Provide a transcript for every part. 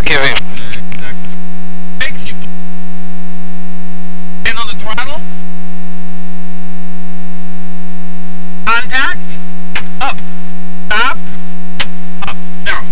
give him. Brakes, you hand on the throttle. Contact. Up. Stop. Up. Down.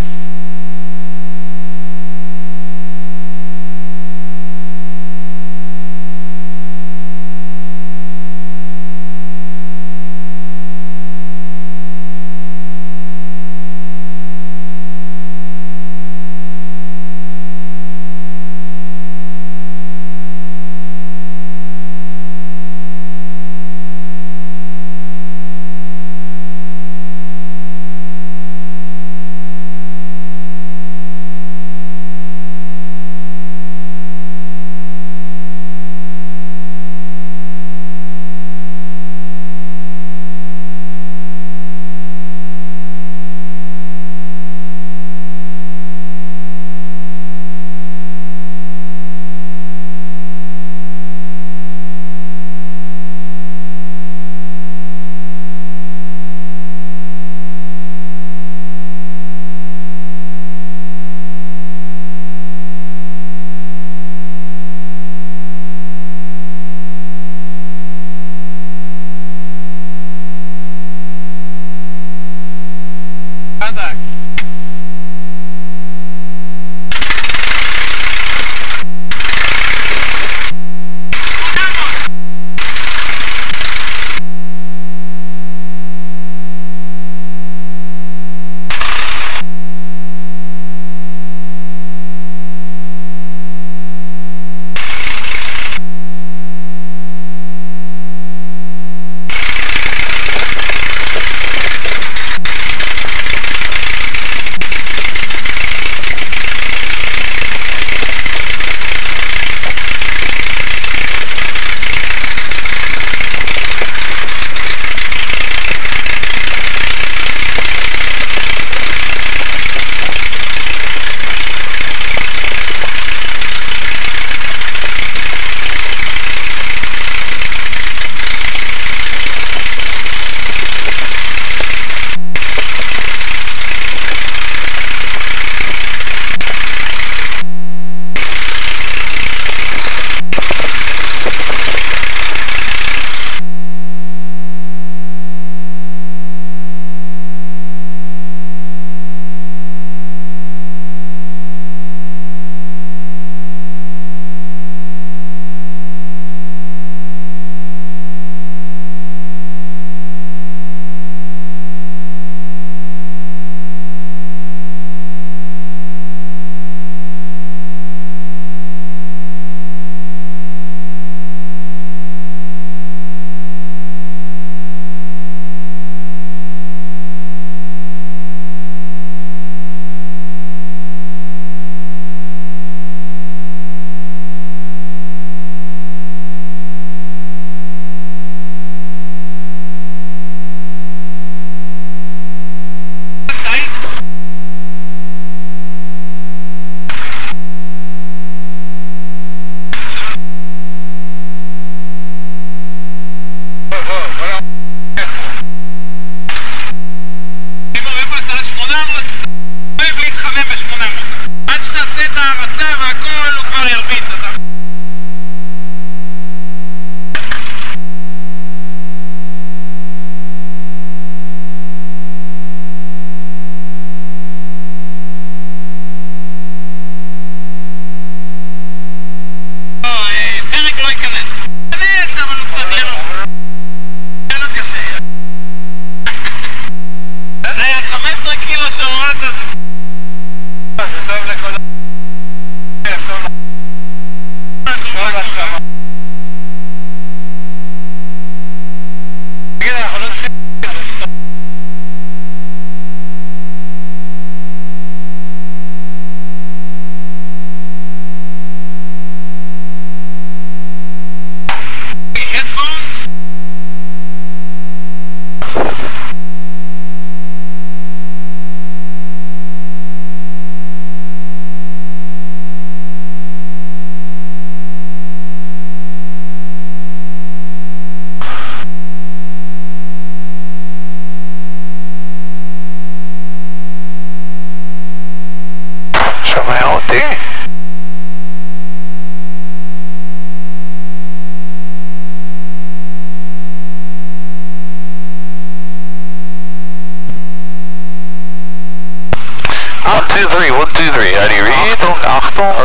123, 123. How do you read? Achtung.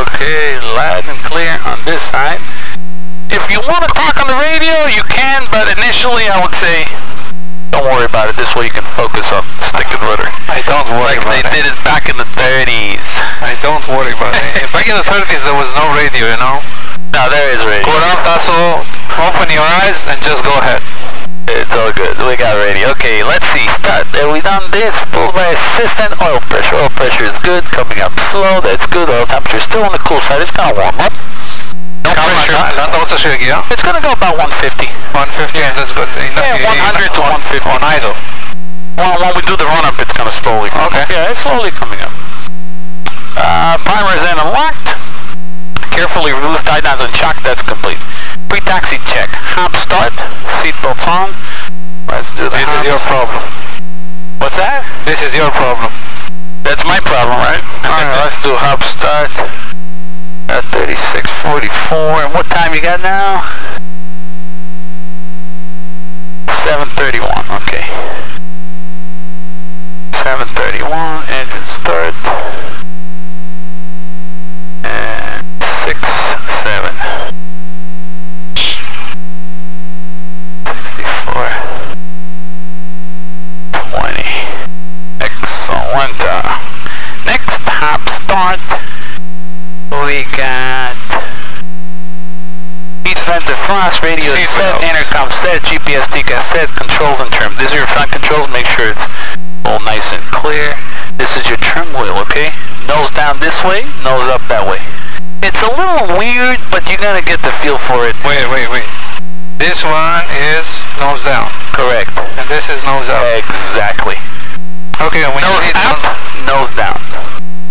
Okay, loud and clear on this side. If you want to talk on the radio, you can, but initially I would say, don't worry about it. This way you can focus on stick and rudder. I don't worry about it. Like they did it back in the 30s. I don't worry about it. Back in the 30s there was no radio, you know? No, there is radio. Put up, Tasso, open your eyes and just go ahead. It's all good. We got radio. Okay, let's see. Start. We done this. Pulled by assistant. Oil pressure. Oil pressure is good. Coming up slow. That's good. Oil temperature still on the cool side. It's gonna warm up. No pressure. It's gonna go about 150. 150. Yeah, that's good. Yeah, 100 to 150 on idle. Well, when we do the run up, it's gonna slowly. Okay. Yeah, it's slowly coming up. Primer is in and locked. Carefully remove tie downs and shock. That's complete. Pre-taxi check. Hop start. Seatbelts on. Let's do that. This is your problem. What's that? This is your problem. That's my problem, right? Alright, let's do hop start. At 36:44. And what time you got now? 7:31. Okay. 7:31. Engine start. And 6, 7. 64, 20. Excellent. Next hop start. We got heat vent defrost, radio set, intercom set, GPS TCAS set, controls and trim. These are your front controls. Make sure it's all nice and clear. This is your trim wheel, okay? Nose down this way, nose up that way. It's a little weird, but you're gonna get the feel for it. Wait. This one is nose down. Correct. And this is nose up. Exactly. Okay, and we nose up, nose down.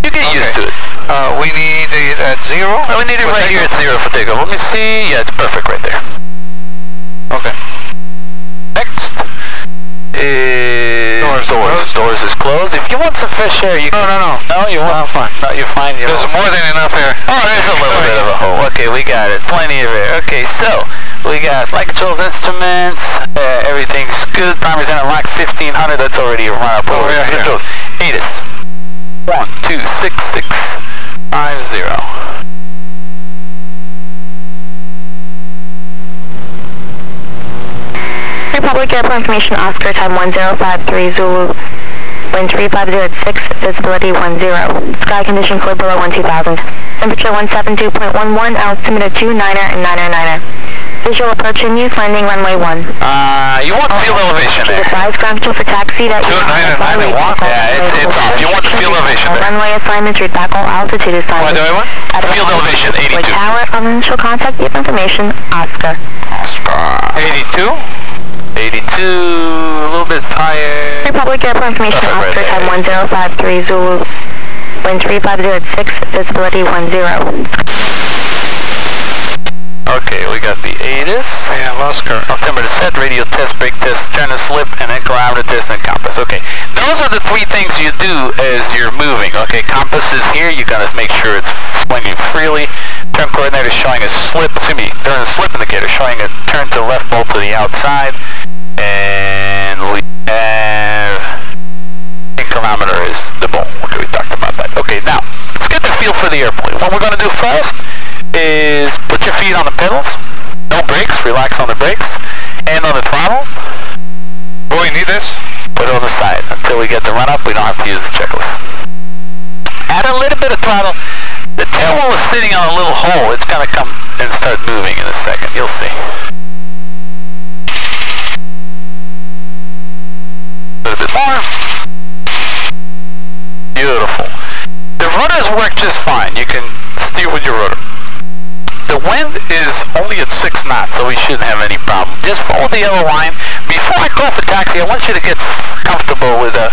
You get used to it. We need it at 0? We need it right here at 0 for takeoff. Let me see. Yeah, it's perfect right there. Okay. Next is doors is closed. If you want some fresh air, you can. No, you want. I'm fine. No, you're fine. There's more than enough air. Oh, there's a little bit of a hole. Okay, we got it. Plenty of air. Okay, so we got flight controls, instruments. Everything's good. Primer's in at lock 1500. That's already a run up. Oh, yeah, controls. ATIS. 126650. Republic Airport information, Oscar, time 1053 Zulu, wind 3506, visibility 10. Sky condition clear below 12000. Temperature 172.11, altimeter 29er and 9er. Visual approaching you, landing runway 1. You want field elevation there. Advise ground control for taxi that 29 and 9 1? Yeah, it's off. You want the field elevation there. Runway assignments, read back all altitude assignments. What do I want? Field elevation, 82. Tower, initial contact, give information, Oscar. 82? 82, a little bit higher. Republic Airport information, Oscar, time 1053 Zulu, wind 3506, visibility 10. Okay, we got the ATIS. Yeah, Oscar. Altimeter set, radio test, brake test, turn and slip, and then kilometer test and compass. Okay, those are the three things you do as you're moving. Okay, compass is here. You gotta make sure it's swinging freely. Turn coordinator showing a slip. Excuse me, turn and slip indicator showing a turn to the left, bolt to the outside. And we have kilometer is the bolt. Okay, we talked about that. Okay, now let's get the feel for the airplane. What we're gonna do first is put your feet on the pedals, no brakes, relax on the brakes, and on the throttle. Oh, we need this? Put it on the side. Until we get the run up, we don't have to use the checklist. Add a little bit of throttle. The tail wheel is sitting on a little hole. It's gonna come and start moving in a second. You'll see. A little bit more. Beautiful. The rudders work just fine. You can steer with your rudder. The wind is only at 6 knots, so we shouldn't have any problem. Just follow the yellow line. Before I call for taxi, I want you to get comfortable with the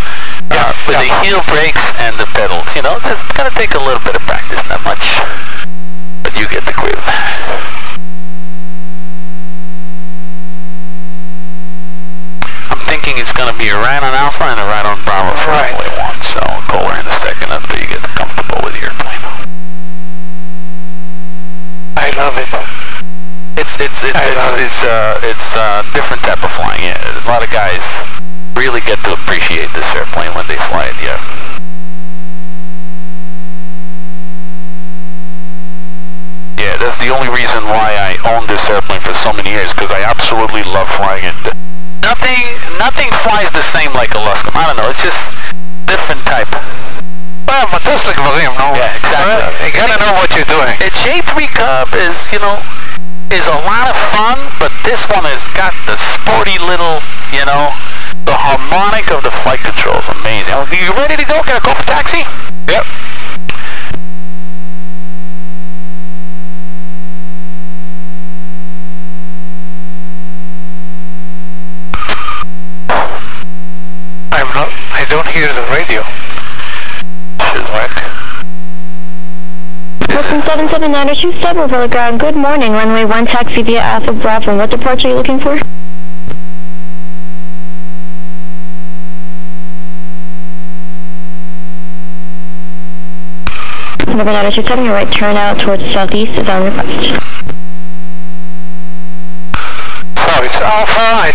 heel brakes and the pedals. You know, it's gonna take a little bit of practice, not much, but you get the groove. I'm thinking it's gonna be a right on Alpha and a right on Bravo for runway 1. So I'll call her in a second until you get comfortable with the airplane. I love it. It's a different type of flying. Yeah, a lot of guys really get to appreciate this airplane when they fly it. Yeah. Yeah, that's the only reason why I owned this airplane for so many years, because I absolutely love flying it. Nothing flies the same like a Luscombe. I don't know, it's just different type. Well, but that's like volume, no? Yeah, exactly. You gotta know what you're doing. A J3 Cub is, you know, is a lot of fun, but this one has got the sporty little, you know, the harmonic of the flight controls. Amazing. Are you ready to go? Can I go for taxi? Yep. I don't hear the radio. Should work. Person 779 or 27 Republic ground. Good morning. Runway 1 taxi via Alpha Bravo. What departure are you looking for? Number 927, your right turn out towards the southeast is on request. So it's Alpha. I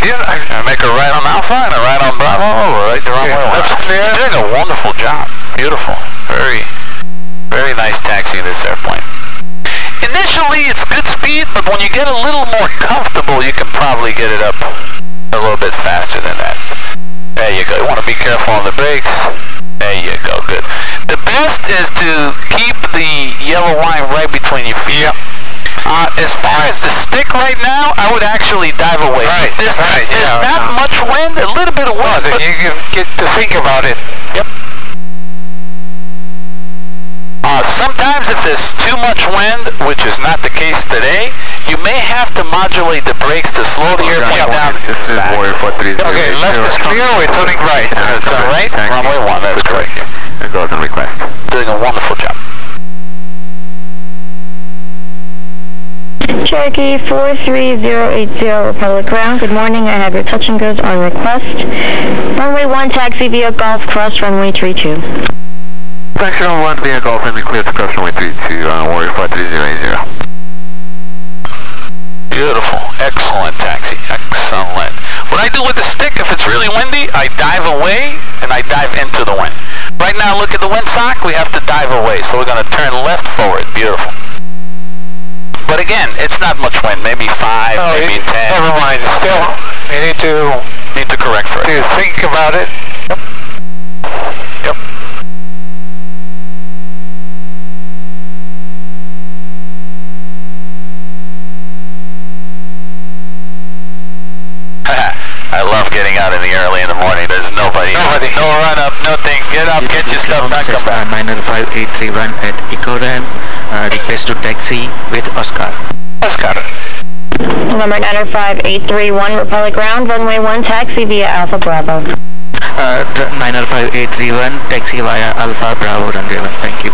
make a right on Alpha and a right on Bravo, or right the wrong way. That's clear. You're doing a wonderful job. Beautiful. Very, very nice taxi, this airplane. Initially, it's good speed, but when you get a little more comfortable, you can probably get it up a little bit faster than that. There you go. You want to be careful on the brakes. There you go. Good. The best is to keep the yellow line right between your feet. Yep. As far as the stick right now, I would actually dive away. Right. There's Yeah. not much wind, a little bit of wind. Then But you can get to think about it. Yep. Sometimes if there's too much wind, which is not the case today, you may have to modulate the brakes to slow the airplane down. This is Warrior 430. Okay, left is clear, we're turning right. Turn right, runway 1, that's correct. Golden request. Doing a wonderful job. Cherokee 43080 Republic ground. Good morning. I have your touch and goes on request. Runway 1 taxi via Golf Cross runway 32. Taxi on 1 via Golf and clear to cross runway 32 on Warrior 43080. Beautiful. Excellent taxi. Excellent. What I do with the stick, if it's really windy, I dive away and I dive into the wind. Right now, look at the windsock. We have to dive away, so we're going to turn left forward. Beautiful. But again, it's not much wind. Maybe 5, maybe 10. Never mind. Still, you need to correct for it. think about it. Yep. Yep. I love getting out in the early in the morning. There's nobody. No run up, nothing. Get up, get your stuff back, come back. 95831 at EcoRAM. Request to taxi with Oscar. Oscar. Number 95831 Republic ground. Runway 1 taxi via Alpha Bravo. 95831 taxi via Alpha Bravo runway 1. Thank you.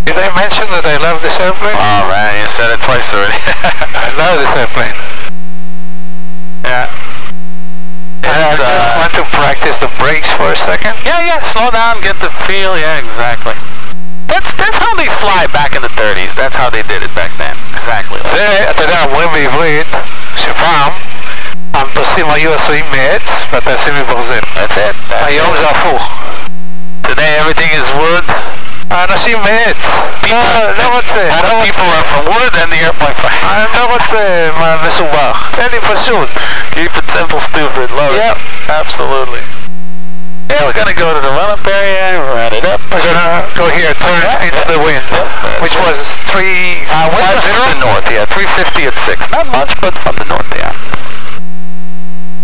Did I mention that I love this airplane? Oh man, you said it twice already. I love this airplane. Yeah. I just want to practice the brakes for a second. Yeah, slow down, get the feel, yeah, exactly. That's how they fly back in the 30s. That's how they did it back then. Exactly. אתה יודע, אומרים בעברית שפעם המטוסים היו עשויים מעץ והטייסים מברזל. That's it. היום זה הפוך. Today everything is wood. האנשים מעץ. לא רוצה. People are from wood and the airplane fly. אני לא רוצה מסובך. תן לי פשוט. Keep it simple, stupid. Love it. Absolutely. Yeah, we're gonna go to the run-up area, run it up. We're gonna go here, turn into the wind, which was 350 from the north, yeah, 350 at 6. Not much, but from the north, yeah.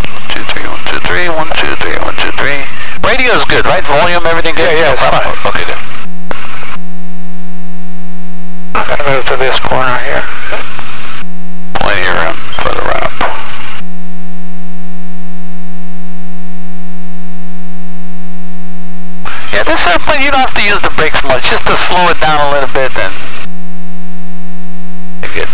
1, 2, 3, 1, 2, 3, 1, 2, 3, 1, 2, 3. Radio's good, right? Volume, everything good? Yeah, it's fine. Okay, good. I'm gonna move to this corner here. Plenty of room for the run-up. Yeah, this airplane, you don't have to use the brakes much, just to slow it down a little bit, and you're good.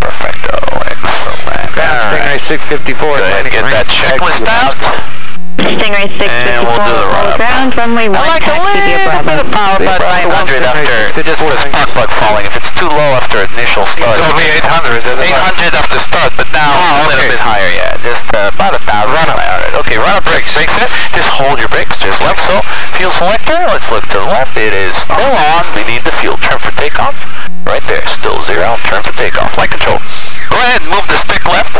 Perfecto, excellent. I think I 654. Go ahead, get that checklist out. Stingray 654, And we'll do the run-up. ground, runway 1, I like a taxi via little bit of power, about 900 after, just with a spark plug falling. If it's too low after initial start. It's only 800. 800 after start, but now a little bit higher, yeah. Just about 1,500. Okay, run up brakes. Brake set. Just hold your brakes, just like so. Fuel selector, let's look to the left. It is still on. We need the fuel. Turn for takeoff. Right there, still 0. Turn for takeoff. Flight control. Go ahead and move the stick left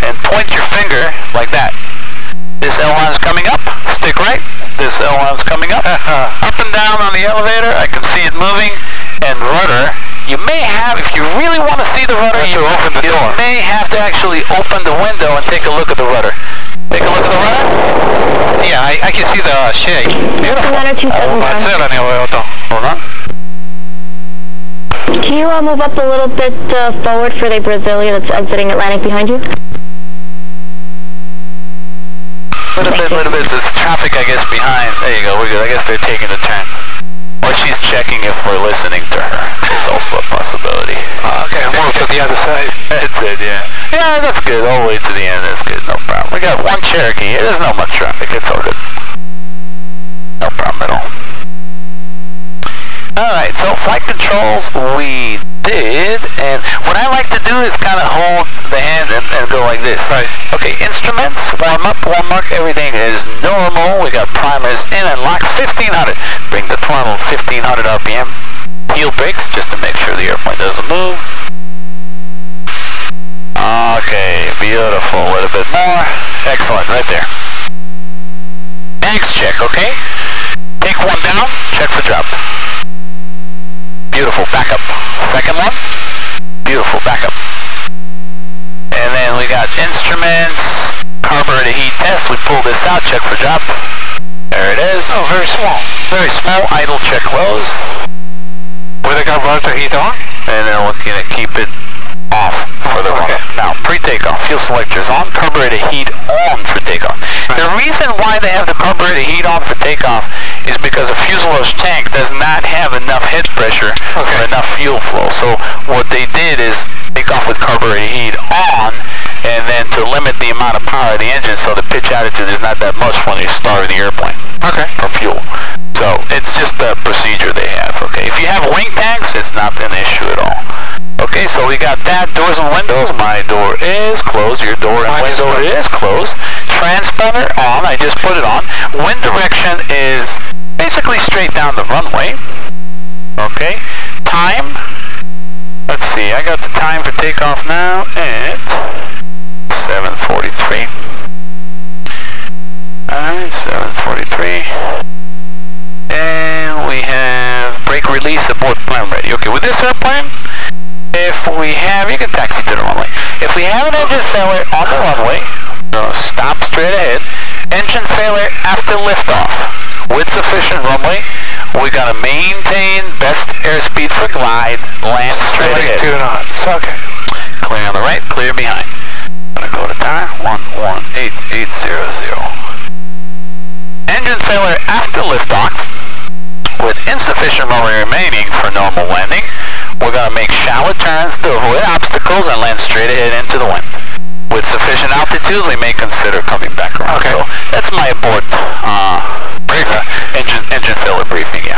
and point your finger like that. This L-line's coming up, stick right. This L-line's coming up. Up and down on the elevator, I can see it moving. And rudder, you may have, if you really want to see the rudder, you may have to actually open the window and take a look at the rudder. Take a look at the rudder. Yeah, I can see the shake. Beautiful. That's it anyway, Otto. Hold on. Can you move up a little bit forward for the Brasilia that's exiting Atlantic behind you? Little bit. There's traffic, I guess, behind. There you go. We're good. I guess they're taking a turn. Or she's checking if we're listening to her. There's also a possibility. Okay, move to the other side. That's it, yeah. Yeah, that's good. All the way to the end. That's good. No problem. We got one Cherokee here. There's not much traffic. It's all good. No problem at all. Alright, so flight controls we did, and what I like to do is kind of hold the hand and go like this. Right. Okay, instruments, warm up, everything is normal. We got primers in and lock 1500. Bring the throttle 1500 RPM. Heel brakes just to make sure the airplane doesn't move. Okay, beautiful. A little bit more. Excellent, right there. Mags check, okay? Take one down, check for drop. Beautiful, back up. Second one. Beautiful, back up. And then we got instruments, carburetor heat test. We pull this out, check for drop. There it is. Oh, very small. Very small. Idle check close. With the carburetor heat on? And then we're going to keep it off for the run. Now, pre-takeoff, fuel selector is on, carburetor heat on for takeoff. The reason why they have the carburetor heat on for takeoff is because a fuselage tank does not have enough head pressure for enough fuel flow. So what they did is take off with carburetor heat on, and then to limit the amount of power of the engine so the pitch attitude is not that much when you start the airplane from fuel. So it's just the procedure they have, okay? If you have wing tanks, it's not an issue at all. Okay, so we got that. Doors and windows. My door is closed. Your door and window is closed. Transponder on. I just put it on. Wind direction is basically straight down the runway. Okay. Time. Let's see. I got the time for takeoff now at 7:43. Alright, 7:43. And we have brake release aboard plan ready. Okay, with this airplane, if we have, you can taxi to the runway. If we have an engine failure on the runway, we're going to stop straight ahead. Engine failure after liftoff. With sufficient runway, we're going to maintain best airspeed for glide, land straight ahead. 2 knots, okay. Clear on the right, clear behind. I'm going to go to tire, 118800. Engine failure after liftoff. With insufficient runway remaining for normal landing, we're going to make shallow turns to avoid obstacles and land straight ahead into the wind. With sufficient altitude, we may consider coming back around. So that's my abort engine failure briefing, yeah.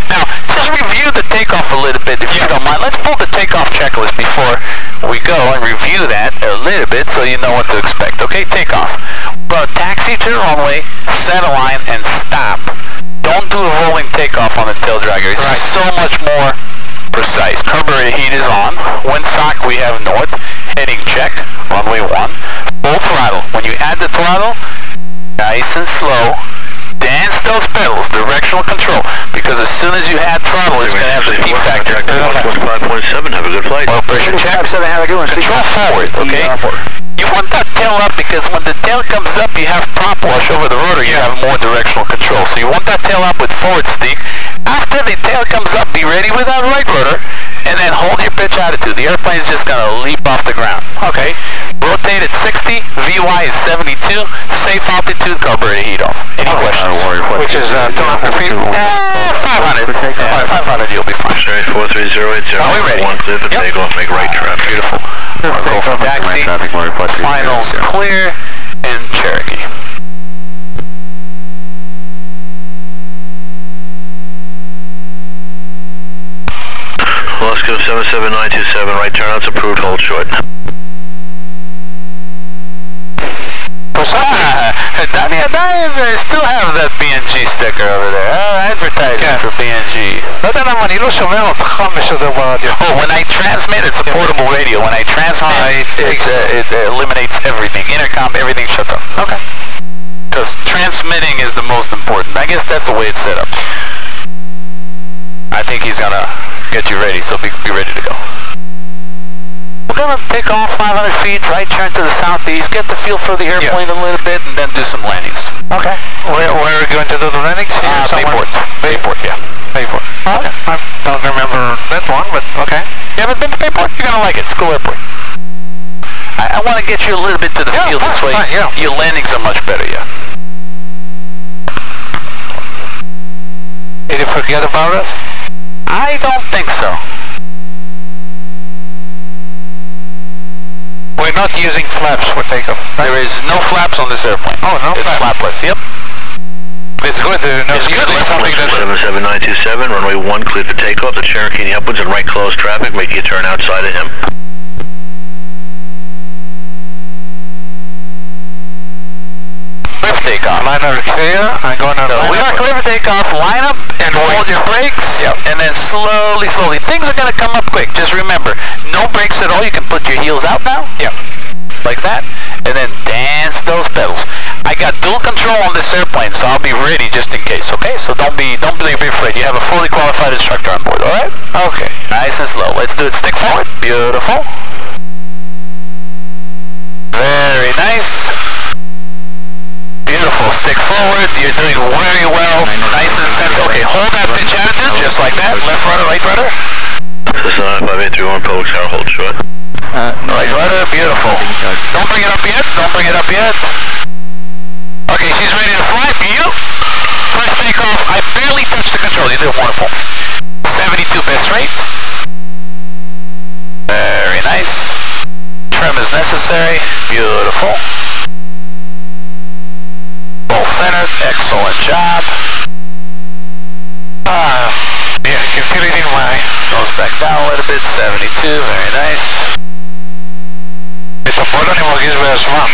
Now, just review the takeoff a little bit, if you don't mind. Let's pull the takeoff checklist before we go and review that a little bit so you know what to expect. Okay, takeoff. We're going to taxi to the runway, set a line, and stop. Don't do a rolling takeoff on the tail dragger. It's so much more precise. Carburetor heat is on. Windsock we have north. Heading check. Runway 1. Full throttle. When you add the throttle, nice and slow. Dance those pedals. Directional control. Because as soon as you add throttle, it's going to have the P factor. 5.7. Have a good flight. Oil pressure check. Control forward. Okay. You want that tail up because when the tail comes up, you have prop wash over the rotor, you have more directional control. So you want that tail up with forward steak. After the tail comes up, be ready with that right rotor, and then hold your pitch attitude. The airplane's just going to leap off the ground. Okay. Rotate at 60, VY is 72, safe altitude, carburetor heat off. Any questions? Which is 200 feet? 500. Yeah, 500, you'll be fine. Straight 43080. Are we ready? One clear for takeoff, make right traffic. Beautiful. We'll go for taxi. Finals clear and Cherokee. Luscombe 77927, right turnout's approved, hold short. Danny and I still have that BNG sticker over there. Advertising for BNG. לא יודע למה אני לא שומע אותך משדר ברדיו. Oh, when I transmit, it's a portable radio. When I transmit, it eliminates everything. Intercom, everything shuts off. Okay. Because transmitting is the most important. I guess that's the way it's set up. I think he's gonna get you ready, so be ready to go. We're gonna take off 500 feet, right turn to the southeast, get the feel for the airplane a little bit, And then do some landings. Okay. Where are we going to do the landings? Here somewhere? Bayport, yeah. Bayport. Okay. I don't remember that one, but okay. You haven't been to Bayport? You're gonna like it. It's a cool airport. I want to get you a little bit to the field this way. Fine, yeah. Your landings are much better, yeah. Did you forget about us? I don't think so. We're not using flaps for takeoff. Right? There is no flaps on this airplane. Oh, no It's flaps. flapless, yep. It's good. It's good. Let's Something that 77927, runway 1 cleared for takeoff. The Cherokee upwards and right close traffic, making a turn outside of him. Clear for takeoff. liner clear. I'm gonna. So we are clear for takeoff. Line up and hold your brakes. Yep. And then slowly. Things are gonna come up quick. Just remember, no brakes at all. You can put your heels out now. Yep. Like that, and then dance those pedals. I got dual control on this airplane, so I'll be ready just in case, okay? So don't be afraid. You have a fully qualified instructor on board, alright? Okay. Nice and slow. Let's do it. Stick forward. Beautiful. Very nice. Beautiful. Stick forward. You're doing very well. Nice and sensitive. Okay, hold that pitch attitude, just like that. Left rudder, right rudder. This is 5831, public tower, hold short. Right rudder, beautiful. Don't bring it up yet. Don't bring it up yet. Okay, she's ready to fly. First takeoff. I barely touched the controls. You did wonderful. 72 best rate. Very nice. Trim is necessary. Beautiful. Full centered. Excellent job. Yeah, I can feel it in my. Goes back down a little bit. 72. Very nice. It's a portánimo que es Versman.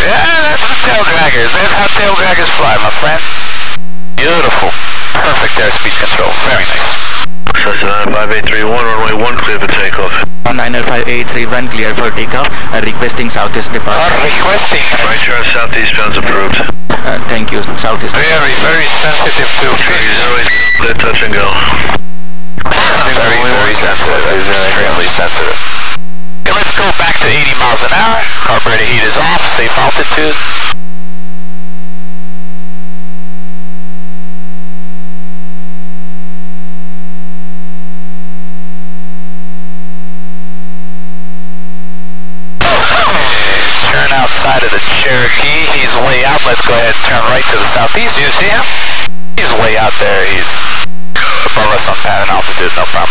Yeah, that's the tail draggers. That's how tail draggers fly, my friend. Beautiful. Perfect airspeed control. Very nice. Cessna 5831, runway 1 clear for takeoff. 90583 clear for takeoff. Requesting southeast departure. Requesting. Right turn southeastbound's approved. Thank you, southeast. Very sensitive to Traffic 08, clear touch and go. Very sensitive. Extremely sensitive. Okay, let's go back to 80 miles an hour. Carburetor heat is off. Safe altitude. Turn outside of the Cherokee. He's way out. Let's go ahead and turn right to the southeast. Do you see him? He's way out there. He's above us on pattern altitude. No problem.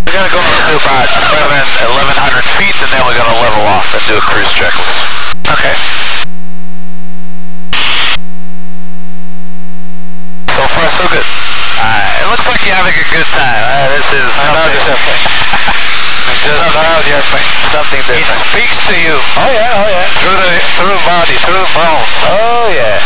We're going to go up to about 1100 feet, and then we're going to level off and do a cruise checklist. Okay. So far, so good. It looks like you're having a good time. This is something different. It speaks to you. Oh yeah. Through the body, through the bones. Oh yeah.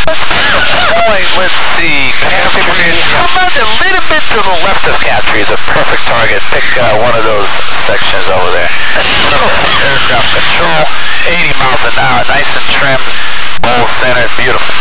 Let's see. Caffrey. How about a little bit to the left of Caffrey is a perfect target. Pick one of those sections over there. Aircraft control. 80 miles an hour. Nice and trimmed. Well centered. Beautiful.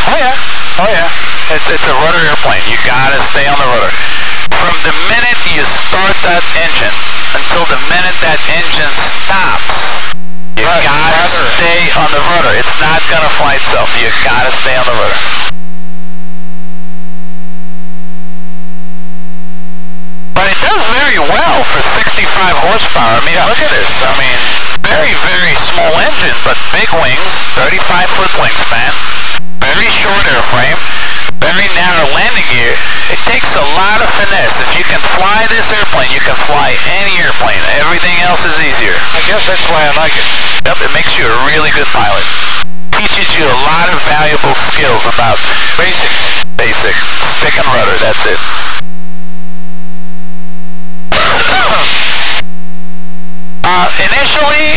Oh yeah. It's a rudder airplane. You gotta stay on the rudder. From the minute you start that engine until the minute that engine stops, you gotta stay on the rudder. It's not gonna fly itself. You gotta stay on the rudder. But it does very well. horsepower. I mean, look at this. I mean, very, very small engine, but big wings, 35-foot wingspan, very short airframe, very narrow landing gear. It takes a lot of finesse. If you can fly this airplane, you can fly any airplane. Everything else is easier. I guess that's why I like it. Yep, it makes you a really good pilot. Teaches you a lot of valuable skills about basic stick and rudder. That's it. Initially,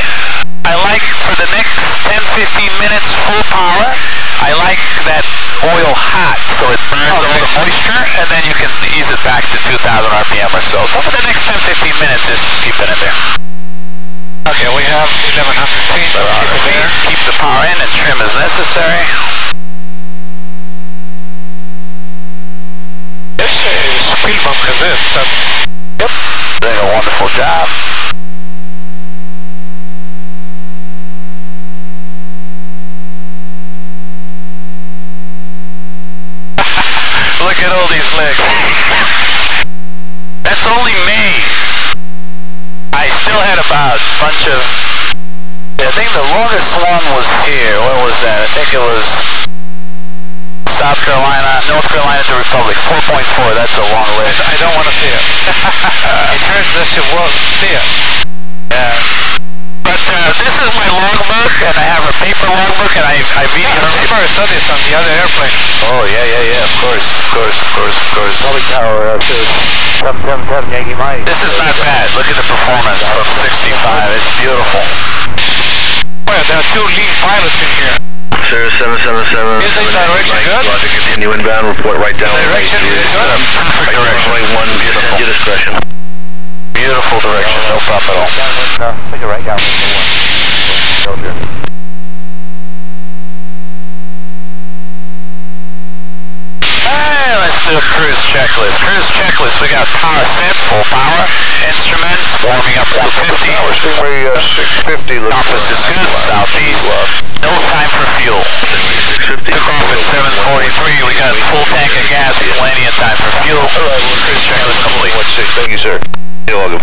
I like for the next 10-15 minutes full power. I like that oil hot so it burns all the moisture, and then you can ease it back to 2,000 RPM or so. So for the next 10-15 minutes, just keep it in there. Okay, we have 1100 feet. Keep the power in and trim as necessary. This is speed bump resist. Yep, doing a wonderful job. Look at all these legs. That's only me. I still had about a bunch of... I think the longest one was here. What was that? I think it was South Carolina, North Carolina to Republic. 4.4. That's a long leg. I don't want to see it. It hurts that you won't see it. Yeah. But this is my logbook, and I have a paper logbook, and I video tape. Paper studies on the other airplane. Oh, yeah, of course. Public Tower, 777 Yankee Mike. This is not bad. Look at the performance from 65. It's beautiful. Well, there are two lead pilots in here. Sir, 777. Is the direction good? Roger, continue inbound, report right down. Direction is good? Perfect direction. Beautiful. Your discretion. Beautiful direction. No problem at all. Take it right down. Hey, let's do a cruise checklist. We got power set, full power. Instruments, warming up 150. Stingray 650. Compass is good, southeast. No time for fuel. Took off at 7:43. We got full tank of gas, plenty of time for fuel. Cruise checklist complete. Thank you, sir. You're welcome.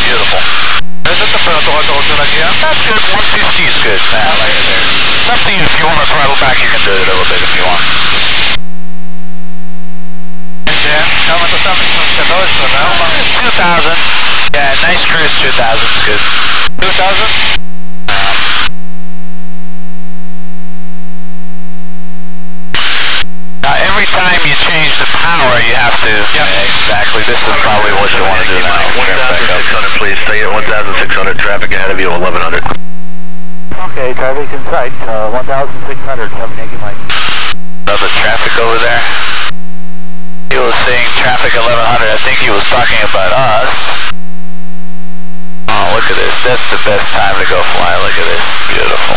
Beautiful. Is it the throttle again? That's good. 150 is good. I like it there. It's up to you. If you want to throttle back, you can do it a little bit if you want. Yeah, kama to sami się no? 2,000. Yeah, nice cruise. 2,000 is good. 2,000? Now, every time you change the power, you have to... Yeah, exactly. This is probably what you want to do now. 1,600, please. Stay at 1,600. Traffic ahead of you, 1,100. Okay, traffic in sight. 1,600. 7 Yankee Mike. Another traffic over there. He was saying traffic 1,100. I think he was talking about us. Oh, look at this. That's the best time to go fly. Look at this. Beautiful.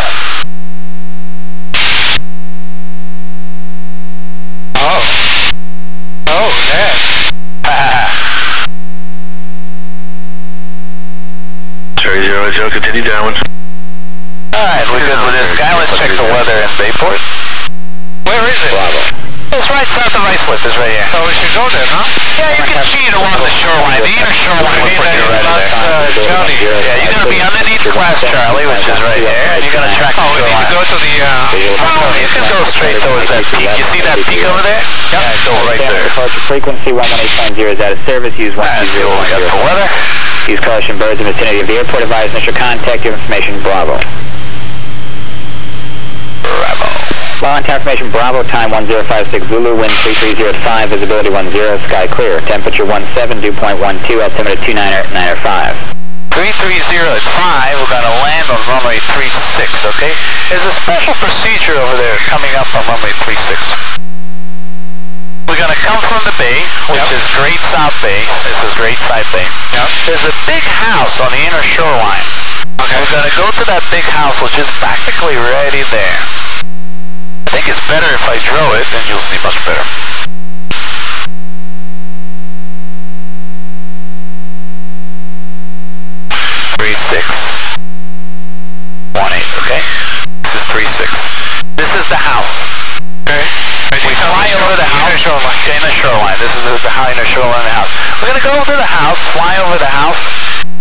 Oh, yeah. Cherry 0, continue downwind. Alright, we're good with this guy. Let's check the weather in Bayport. Where is it? Bravo. It's right south of Islip. It's right here. So we should go there, huh? Yeah, you can cheat along the shoreline. The inner shoreline will put you right there. Charlie. Yeah, you're going to be underneath Class Charlie, which is right there, and you're going to track the We need shoreline. to go to the... Oh, you can go straight towards that peak. You see that peak over there? Yep. Yeah, go right there. Departure frequency 118.0 is out of service. Use Let's see what we got for 120. weather. Use caution, birds in vicinity of the airport. Advise initial contact information. Bravo. Bravo. Flying information Bravo, time 1056 Zulu, wind 3305, visibility 10, sky clear. Temperature 17, dew point 12, altimeter 29905. 330 at 5, we're going to land on runway 36, okay? There's a special procedure over there coming up on runway 36. We're going to come from the bay, which is Great South Bay. This is Great South Bay. Yep. There's a big house on the inner shoreline. Okay. We're going to go to that big house, which is practically right there. I think think it's better if I draw it, then you'll see much better. Okay? This is 36. This is the house. Okay. We fly over the house. Inner shoreline. This is the inner shoreline of the house. We're going to go over the house, fly over the house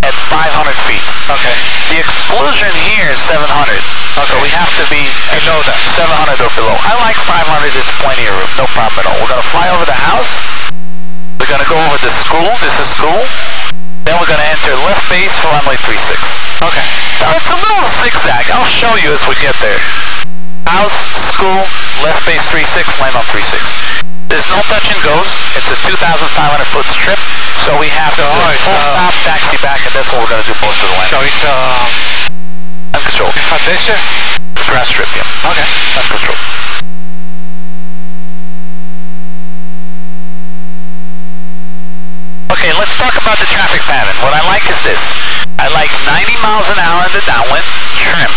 at 500 feet. Okay. The exclusion here is 700. Okay. So we have to be below that. 700 or below. I like 500. It's plenty of room. No problem at all. We're going to fly over the house. We're going to go over the school. This is school. Then we're going to enter left base for runway 36. Okay. Now it's a little zigzag. I'll show you as we get there. House, school, left base 36, land on 36. There's no touch and goes. It's a 2,500 foot strip, so we have to full stop, taxi back, and that's what we're going to do most of the land. So it's uncontrolled. Foundation? Grass strip, yeah. Okay. Uncontrolled. Okay, let's talk about the traffic pattern. What I like is this. I like 90 miles an hour in the downwind, trim.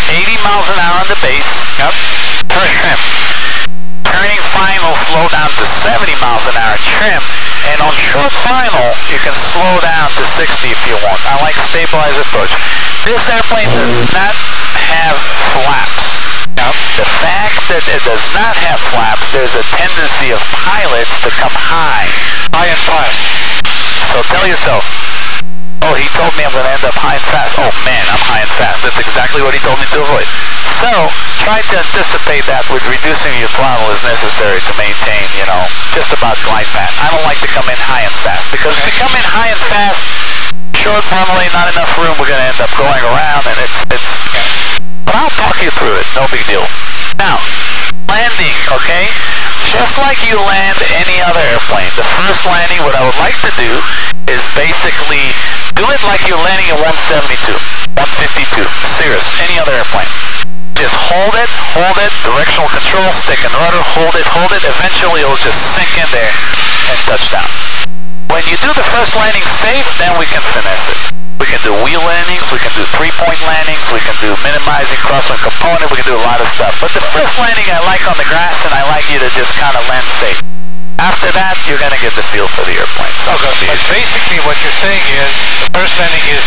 80 miles an hour on the base, trim. Turning final, slow down to 70 miles an hour, trim. And on short final, you can slow down to 60 if you want. I like stabilized approach. This airplane does not have flaps. The fact that it does not have flaps, there's a tendency of pilots to come high and fast. So tell yourself, oh, he told me I'm going to end up high and fast. Oh man, I'm high and fast. That's exactly what he told me to avoid. So try to anticipate that with reducing your throttle as necessary to maintain, you know, just about glide path. I don't like to come in high and fast, because if you come in high and fast, short runway, not enough room, we're going to end up going around, and it's but I'll talk you through it, no big deal. Now, landing, okay? Just like you land any other airplane, the first landing, what I would like to do is basically do it like you're landing at 172, 152, Cirrus, any other airplane. Just hold it, directional control, stick and rudder, hold it, eventually it'll just sink in there and touch down. When you do the first landing safe, then we can finesse it. We can do wheel landings, we can do 3-point landings, we can do minimizing crosswind component, we can do a lot of stuff. But the first landing I like on the grass, and I like you to just kind of land safe. After that, you're going to get the feel for the airplane. So but basically what you're saying is, the first landing is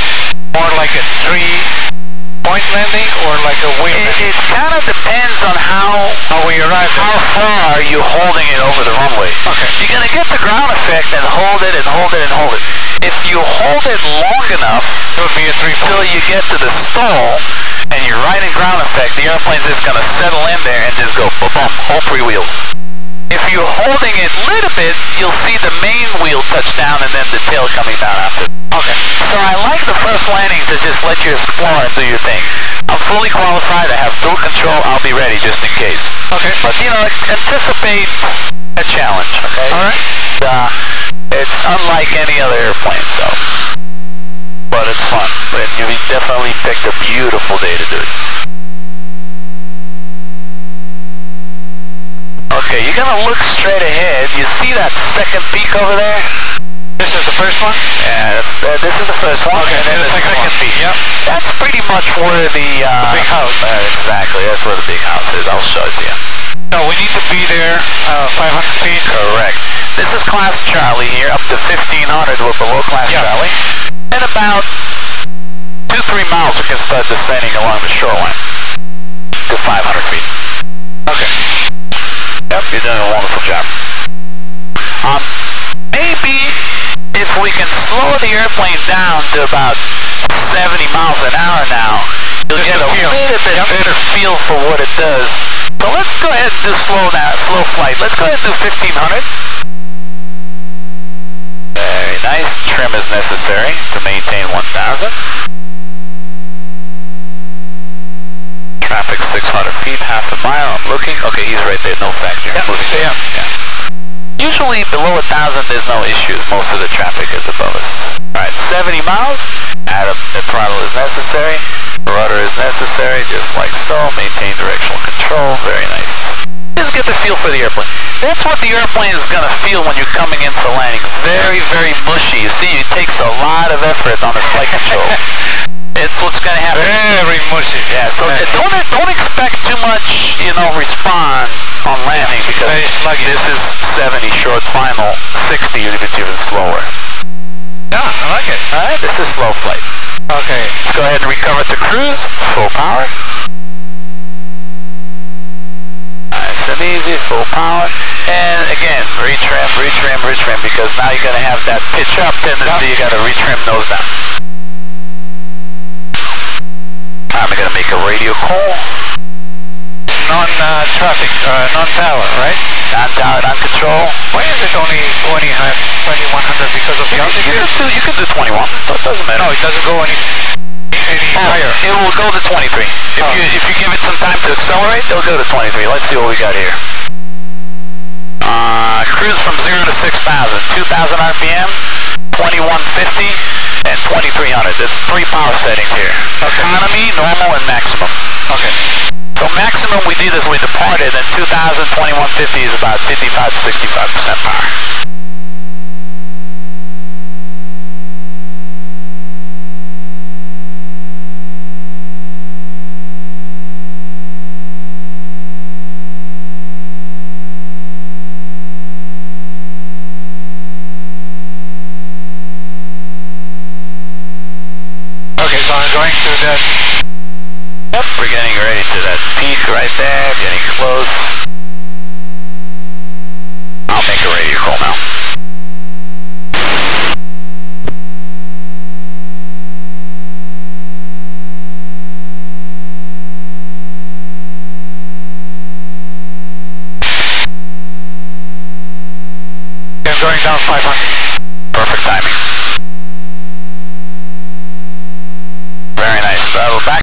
more like a 3-point landing or like a wheel landing? It kind of depends on how we arrive. How far are you holding it over the runway? Okay. You're going to get the ground effect and hold it and hold it and hold it. If you hold it long enough, it would be a 3-point. Till you get to the stall and you're right in ground effect, the airplane's just going to settle in there and just go boom, whole 3 wheels. If you're holding it a little bit, you'll see the main wheel touch down and then the tail coming down after. Okay. So I like the first landing to just let you explore and do your thing. I'm fully qualified, I have dual control, I'll be ready just in case. Okay. But you know, anticipate a challenge, okay? Alright. It's unlike any other airplane, so. But it's fun. But you definitely picked a beautiful day to do it. Okay, you're gonna look straight ahead. You see that second peak over there? This is the first one? Yeah, this is the first one. Okay, and then the second peak. Yep. That's pretty much where the big house. Exactly, that's where the big house is. I'll show it to you. So we need to be there 500 feet? Correct. This is class Charlie here, up to 1500. We're below class Charlie. And about 2-3 miles we can start descending along the shoreline to 500 feet. Okay. Yep, you're doing a wonderful job. Maybe if we can slow the airplane down to about 70 miles an hour now, you'll get a little bit better feel for what it does. So let's go ahead and do slow flight. Let's go ahead and do 1500. Very nice. Trim is necessary to maintain 1000. Traffic 600 feet, half a mile. I'm looking. Okay, he's right there. No factor. Yeah. Moving down. Yeah. Usually below 1,000 there's no issues. Most of the traffic is above us. Alright, 70 miles. Add up the throttle is necessary. Rudder is necessary, just like so. Maintain directional control. Very nice. Just get the feel for the airplane. That's what the airplane is going to feel when you're coming in for landing. Very, very mushy. You see, it takes a lot of effort on the flight control. It's what's going to happen. Very mushy. Yeah, so don't expect too much, response on landing because Very sluggy. this is 70 short final, 60 it's even slower. Yeah, I like it. Alright, this is slow flight. Okay. Let's go ahead and recover to cruise, full power. Nice and easy, full power. And again, retrim, because now you're going to have that pitch up tendency, you got to retrim nose down. I'm going to make a radio call. Non-traffic, non-tower, right? Non-tower, non-control. Why is it only 2100 because of the altitude? You can do 21, it doesn't matter. No, it doesn't go any higher. It will go to 23. If you give it some time to accelerate, it'll go to 23. Let's see what we got here. Cruise from 0 to 6,000, 2,000 RPM, 2150, and 2300. That's 3 power settings here. Okay. Economy, normal, and maximum. Okay. So maximum we did as we departed, and 2,000, 2150 is about 55 to 65% power. Okay, so I'm going to that. Yep, we're getting ready to that peak right there, getting close. I'll make a radio call now. I'm going down 500.